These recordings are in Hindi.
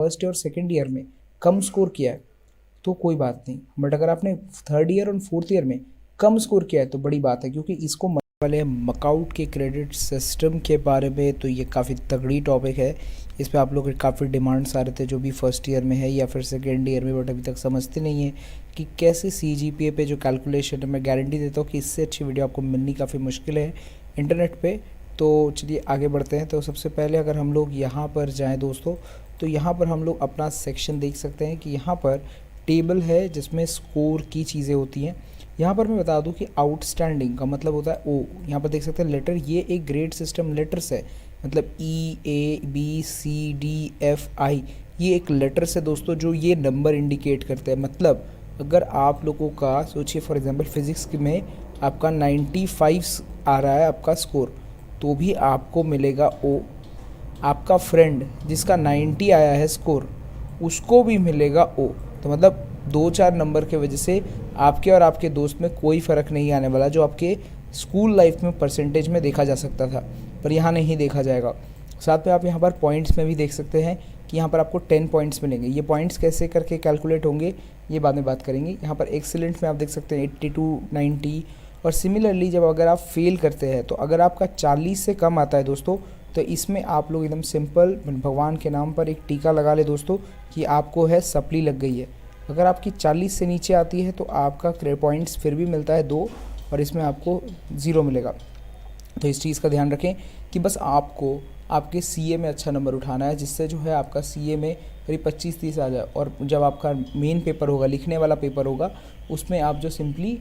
फर्स्ट ईयर और सेकेंड ईयर में कम स्कोर किया है तो कोई बात नहीं, बट अगर आपने थर्ड ईयर और फोर्थ ईयर में कम स्कोर किया है तो बड़ी बात है, क्योंकि इसको वाले मकआउट के क्रेडिट सिस्टम के बारे में। तो ये काफ़ी तगड़ी टॉपिक है, इस पे आप लोग के काफ़ी डिमांड्स आ रहे थे जो भी फर्स्ट ईयर में है या फिर सेकेंड ईयर में, बट अभी तक समझते नहीं है कि कैसे CGPA पे जो कैलकुलेशन है। मैं गारंटी देता हूँ कि इससे अच्छी वीडियो आपको मिलनी काफ़ी मुश्किल है इंटरनेट पे। तो चलिए आगे बढ़ते हैं। तो सबसे पहले अगर हम लोग यहाँ पर जाएँ दोस्तों, तो यहाँ पर हम लोग अपना सेक्शन देख सकते हैं कि यहाँ पर टेबल है जिसमें स्कोर की चीज़ें होती हैं। यहाँ पर मैं बता दूं कि आउटस्टैंडिंग का मतलब होता है ओ। यहाँ पर देख सकते हैं लेटर, ये एक ग्रेड सिस्टम लेटर्स है, मतलब EABCDFI, ये एक लेटर्स है दोस्तों जो ये नंबर इंडिकेट करते हैं। मतलब अगर आप लोगों का सोचिए फॉर एग्जांपल फिज़िक्स में आपका 95 आ रहा है आपका स्कोर, तो भी आपको मिलेगा ओ। आपका फ्रेंड जिसका 90 आया है स्कोर, उसको भी मिलेगा ओ। तो मतलब 2-4 नंबर के वजह से आपके और आपके दोस्त में कोई फ़र्क नहीं आने वाला, जो आपके स्कूल लाइफ में परसेंटेज में देखा जा सकता था पर यहाँ नहीं देखा जाएगा। साथ में आप यहाँ पर पॉइंट्स में भी देख सकते हैं कि यहाँ पर आपको 10 पॉइंट्स मिलेंगे। ये पॉइंट्स कैसे करके कैलकुलेट होंगे ये बाद में बात करेंगे। यहाँ पर एक्सीलेंट में आप देख सकते हैं 82, 90। और सिमिलरली जब अगर आप फेल करते हैं, तो अगर आपका 40 से कम आता है दोस्तों, तो इसमें आप लोग एकदम सिंपल भगवान के नाम पर एक टीका लगा ले दोस्तों कि आपको है सप्ली लग गई है। अगर आपकी 40 से नीचे आती है तो आपका पॉइंट्स फिर भी मिलता है 2 और इसमें आपको 0 मिलेगा। तो इस चीज़ का ध्यान रखें कि बस आपको आपके CA में अच्छा नंबर उठाना है, जिससे जो है आपका CA में करीब 25-30 आ जाए। और जब आपका मेन पेपर होगा, लिखने वाला पेपर होगा, उसमें आप जो सिंपली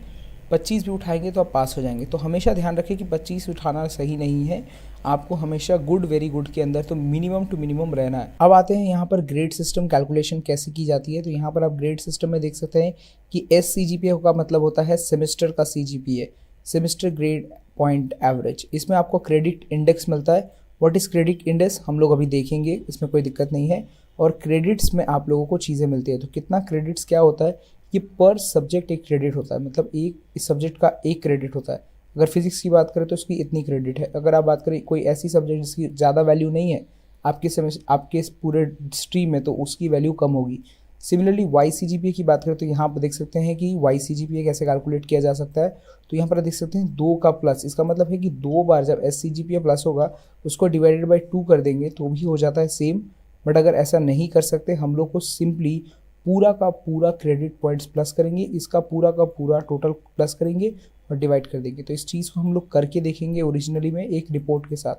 25 भी उठाएंगे तो आप पास हो जाएंगे। तो हमेशा ध्यान रखें कि 25 उठाना सही नहीं है, आपको हमेशा गुड वेरी गुड के अंदर तो मिनिमम टू मिनिमम रहना है। अब आते हैं यहाँ पर ग्रेड सिस्टम कैलकुलेशन कैसे की जाती है। तो यहाँ पर आप ग्रेड सिस्टम में देख सकते हैं कि SCGPA का मतलब होता है सेमेस्टर का CGPA, semester grade point average. इसमें आपको क्रेडिट इंडेक्स मिलता है। व्हाट इज़ क्रेडिट इंडेक्स हम लोग अभी देखेंगे, इसमें कोई दिक्कत नहीं है। और क्रेडिट्स में आप लोगों को चीज़ें मिलती है। तो कितना क्रेडिट्स क्या होता है, ये पर सब्जेक्ट एक क्रेडिट होता है, मतलब एक इस सब्जेक्ट का एक क्रेडिट होता है। अगर फिजिक्स की बात करें तो इसकी इतनी क्रेडिट है। अगर आप बात करें कोई ऐसी सब्जेक्ट जिसकी ज़्यादा वैल्यू नहीं है आपके आपके इस पूरे स्ट्रीम में, तो उसकी वैल्यू कम होगी। सिमिलरली YCGPA की बात करें तो यहाँ पर देख सकते हैं कि YCGPA कैसे कैलकुलेट किया जा सकता है। तो यहाँ पर देख सकते हैं 2 का प्लस, इसका मतलब है कि 2 बार जब SCGPA प्लस होगा उसको डिवाइडेड बाई 2 कर देंगे तो भी हो जाता है सेम। बट अगर ऐसा नहीं कर सकते, हम लोग को सिंपली पूरा का पूरा क्रेडिट पॉइंट्स प्लस करेंगे, इसका पूरा का पूरा टोटल प्लस करेंगे और डिवाइड कर देंगे। तो इस चीज़ को हम लोग करके देखेंगे ओरिजिनली में एक रिपोर्ट के साथ।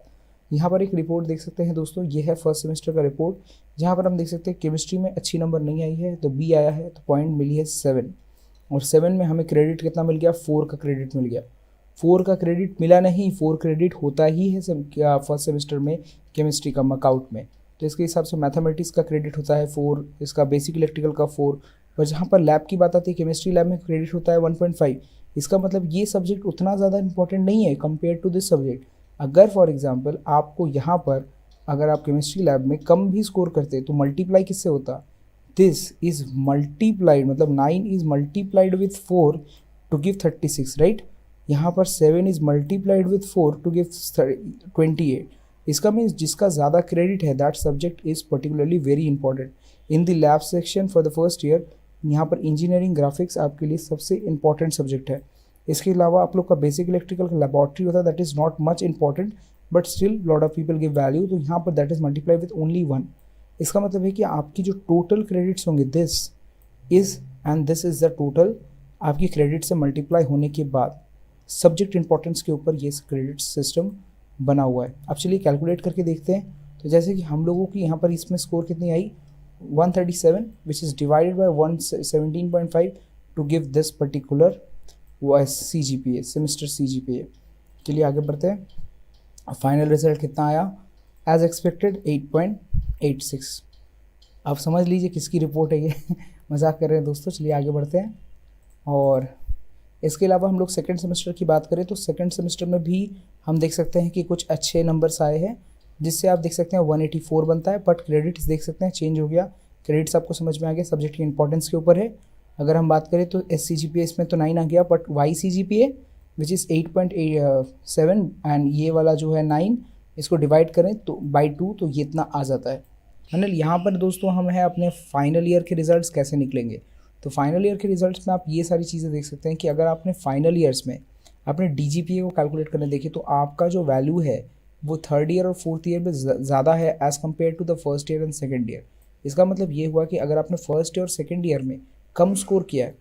यहाँ पर एक रिपोर्ट देख सकते हैं दोस्तों, ये है फर्स्ट सेमेस्टर का रिपोर्ट, जहाँ पर हम देख सकते हैं केमिस्ट्री में अच्छी नंबर नहीं आई है तो B आया है, तो पॉइंट मिली है 7। और 7 में हमें क्रेडिट कितना मिल गया, 4 का क्रेडिट मिल गया। 4 का क्रेडिट मिला नहीं, 4 क्रेडिट होता ही है फर्स्ट सेमेस्टर में केमिस्ट्री का मकआउट में। तो इसके हिसाब से मैथमेटिक्स का क्रेडिट होता है 4, इसका बेसिक इलेक्ट्रिकल का 4। और जहाँ पर लैब की बात आती है, केमिस्ट्री लैब में क्रेडिट होता है 1.5। इसका मतलब ये सब्जेक्ट उतना ज़्यादा इंपॉर्टेंट नहीं है कंपेयर टू दिस सब्जेक्ट। अगर फॉर एग्जांपल आपको यहाँ पर अगर आप केमिस्ट्री लैब में कम भी स्कोर करते तो मल्टीप्लाई किससे होता, दिस इज़ मल्टीप्लाइड, मतलब 9 is multiplied with 4 to give 36, right. यहाँ पर 7 is multiplied with 4 to give 28। इसका मीन्स जिसका ज़्यादा क्रेडिट है that subject is particularly very important in the lab section for the first year. यहाँ पर इंजीनियरिंग ग्राफिक्स आपके लिए सबसे इंपॉर्टेंट सब्जेक्ट है। इसके अलावा आप लोग का बेसिक इलेक्ट्रिकल का लेबॉर्ट्री होता है, that is not much important but still lot of people give value. तो यहाँ पर that is multiply with only 1। इसका मतलब है कि आपकी जो टोटल क्रेडिट्स होंगे this is and this is the total आपकी क्रेडिट से मल्टीप्लाई होने के बाद सब्जेक्ट इंपॉर्टेंस के ऊपर ये क्रेडिट सिस्टम बना हुआ है। अब चलिए कैलकुलेट करके देखते हैं। तो जैसे कि हम लोगों की यहाँ पर इसमें स्कोर कितनी आई, 137, which is divided by 117.5 to give this particular CGPA, semester CGPA। चलिए आगे बढ़ते हैं। फाइनल रिजल्ट कितना आया, एज एक्सपेक्टेड 8.86। आप समझ लीजिए किसकी रिपोर्ट है ये मजाक कर रहे हैं दोस्तों। चलिए आगे बढ़ते हैं। और इसके अलावा हम लोग सेकेंड सेमेस्टर की बात करें तो सेकेंड सेमेस्टर में भी हम देख सकते हैं कि कुछ अच्छे नंबर्स आए हैं, जिससे आप देख सकते हैं 184 बनता है। बट क्रेडिट्स देख सकते हैं चेंज हो गया, क्रेडिट्स आपको समझ में आ गया, सब्जेक्ट की इंपॉर्टेंस के ऊपर है। अगर हम बात करें तो SCGPA इसमें तो 9 आ गया, but YCGPA which is 8.7 and ये वाला जो है 9, इसको डिवाइड करें तो बाई 2 तो ये इतना आ जाता है। फाइनल यहाँ पर दोस्तों हम हैं अपने फाइनल ईयर के रिजल्ट्स कैसे निकलेंगे। तो फाइनल ईयर के रिजल्ट्स में आप ये सारी चीज़ें देख सकते हैं कि अगर आपने फाइनल ईयर्स में अपने DGPA को कैलकुलेट करने देखे तो आपका जो वैल्यू है वो थर्ड ईयर और फोर्थ ईयर में ज़्यादा है as compared to the first year and second year. इसका मतलब ये हुआ कि अगर आपने फर्स्ट ईयर और सेकेंड ईयर में कम स्कोर किया है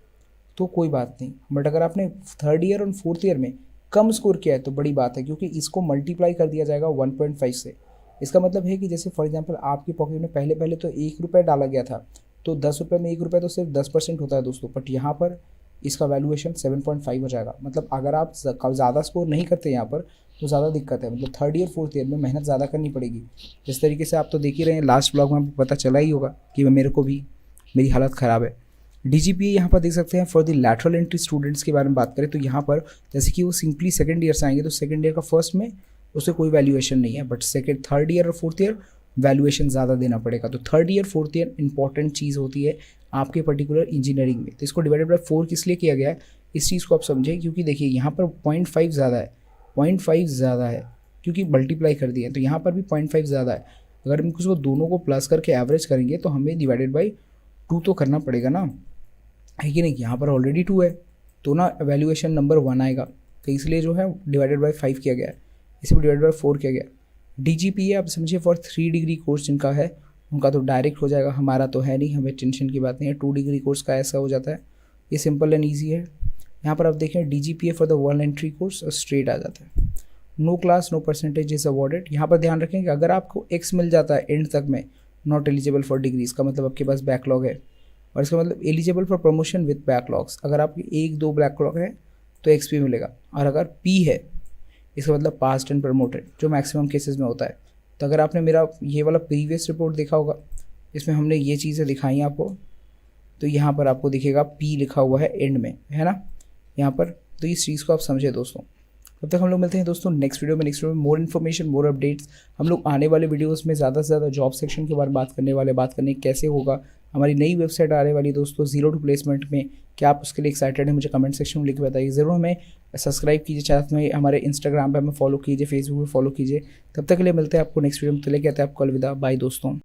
तो कोई बात नहीं, बट अगर आपने थर्ड ईयर और फोर्थ ईयर में कम स्कोर किया है तो बड़ी बात है, क्योंकि इसको मल्टीप्लाई कर दिया जाएगा 1.5 से। इसका मतलब है कि जैसे फॉर एग्जांपल आपकी पॉकेट में पहले पहले तो 1 रुपये डाला गया था, तो 10 रुपये में 1 रुपये तो सिर्फ 10% होता है दोस्तों, बट यहाँ पर इसका वैल्यूएशन 7.5 हो जाएगा। मतलब अगर आप ज़्यादा स्कोर नहीं करते यहाँ पर तो ज़्यादा दिक्कत है, मतलब थर्ड ईयर फोर्थ ईयर में मेहनत ज़्यादा करनी पड़ेगी। जिस तरीके से आप तो देख ही रहे हैं, लास्ट ब्लॉग में आपको पता चला ही होगा कि मेरे को भी मेरी हालत ख़राब है। DGPA यहाँ पर देख सकते हैं for the lateral entry students के बारे में बात करें तो यहाँ पर जैसे कि वो सिंपली सेकंड ईयर से आएंगे तो सेकंड ईयर का फर्स्ट में उससे कोई वैल्यूएशन नहीं है, बट सेकंड थर्ड ईयर और फोर्थ ईयर वैल्यूएशन ज़्यादा देना पड़ेगा। तो third year fourth year important चीज़ होती है आपके पर्टिकुलर इंजीनियरिंग में। तो इसको डिवाइडेड बाय 4 किस लिए किया गया है, इस चीज़ को आप समझें, क्योंकि देखिए यहाँ पर 0.5 ज़्यादा है, 0.5 ज़्यादा है क्योंकि मल्टीप्लाई कर दिया है, तो यहाँ पर भी 0.5 ज़्यादा है। अगर हम उसको दोनों को प्लस करके एवरेज करेंगे तो हमें डिवाइडेड बाई 2 तो करना पड़ेगा ना, है कि नहीं। यहाँ पर ऑलरेडी 2 है तो ना वैल्यूएशन नंबर 1 आएगा, तो इसलिए जो है डिवाइडेड बाई 5 किया गया है, इसे भी डिवाइडेड बाई 4 किया गया। DGPA आप समझिए फॉर 3 डिग्री कोर्स जिनका है उनका तो डायरेक्ट हो जाएगा, हमारा तो है नहीं, हमें टेंशन की बात नहीं है। 2 डिग्री कोर्स का ऐसा हो जाता है, ये सिंपल एंड ईजी है। यहाँ पर आप देखें DGPA for the one entry course straight आ जाता है। No class no percentage is awarded. यहाँ पर ध्यान रखें कि अगर आपको X मिल जाता है एंड तक में, नॉट एलिजिबल फॉर डिग्री, इसका मतलब आपके पास बैकलॉग है, और इसका मतलब eligible for promotion with backlogs. अगर आपकी 1-2 बैकलॉग है तो XP मिलेगा, और अगर P है इसका मतलब पास्ट एंड प्रमोटेड, जो मैक्सिमम केसेस में होता है। तो अगर आपने मेरा ये वाला प्रीवियस रिपोर्ट देखा होगा, इसमें हमने ये चीज़ें दिखाई आपको, तो यहाँ पर आपको दिखेगा P लिखा हुआ है एंड में, है ना यहाँ पर। तो इस चीज़ को आप समझे दोस्तों। तब तक हम लोग मिलते हैं दोस्तों नेक्स्ट वीडियो में मोर इन्फॉर्मेशन मोर अपडेट्स। हम लोग आने वाले वीडियोस में ज़्यादा से ज़्यादा जॉब सेक्शन के बारे में बात करने कैसे होगा। हमारी नई वेबसाइट आने वाली दोस्तों जीरो टू प्लेसमेंट में, क्या आप उसके लिए एक्साइटेड हैं मुझे कमेंट सेक्शन में लिख के बताइए। ज़रूर हमें सब्सक्राइब कीजिए, साथ में हमारे इंस्टाग्राम पर हमें फॉलो कीजिए, फेसबुक पर फॉलो कीजिए। तब तक के लिए मिलते हैं आपको नेक्स्ट वीडियो में। तो लेके आते हैं आपको अलविदा, बाय दोस्तों।